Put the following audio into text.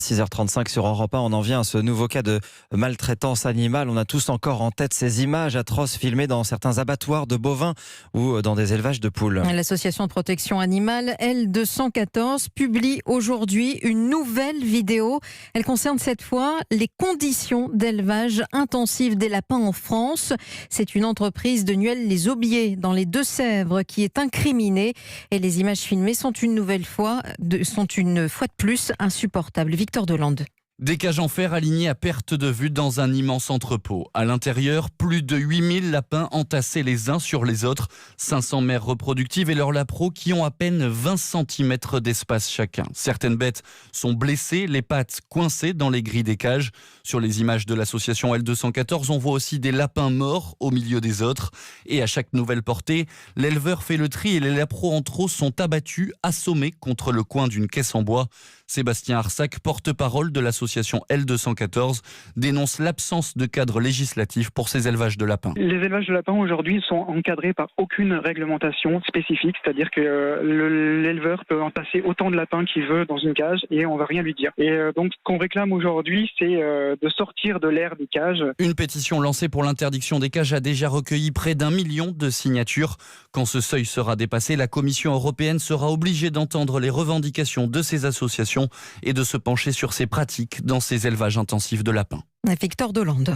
6h35 sur Europe 1, on en vient à ce nouveau cas de maltraitance animale. On a tous encore en tête ces images atroces filmées dans certains abattoirs de bovins ou dans des élevages de poules. L'association de protection animale L214 publie aujourd'hui une nouvelle vidéo. Elle concerne cette fois les conditions d'élevage intensif des lapins en France. C'est une entreprise de Nueil-les-Aubiers dans les Deux-Sèvres qui est incriminée et les images filmées sont une fois de plus insupportables. Victor Delande. Des cages en fer alignées à perte de vue dans un immense entrepôt. À l'intérieur, plus de 8000 lapins entassés les uns sur les autres. 500 mères reproductives et leurs lapros qui ont à peine 20 cm d'espace chacun. Certaines bêtes sont blessées, les pattes coincées dans les grilles des cages. Sur les images de l'association L214, on voit aussi des lapins morts au milieu des autres. Et à chaque nouvelle portée, l'éleveur fait le tri et les lapros en trop sont abattus, assommés contre le coin d'une caisse en bois. Sébastien Arsac, porte-parole de l'association L214, dénonce l'absence de cadre législatif pour ces élevages de lapins. Les élevages de lapins aujourd'hui sont encadrés par aucune réglementation spécifique, c'est-à-dire que l'éleveur peut entasser autant de lapins qu'il veut dans une cage et on ne va rien lui dire. Et donc ce qu'on réclame aujourd'hui, c'est de sortir de l'ère des cages. Une pétition lancée pour l'interdiction des cages a déjà recueilli près d'1 million de signatures. Quand ce seuil sera dépassé, la Commission européenne sera obligée d'entendre les revendications de ces associations et de se pencher sur ces pratiques dans ces élevages intensifs de lapins. Victor Delande.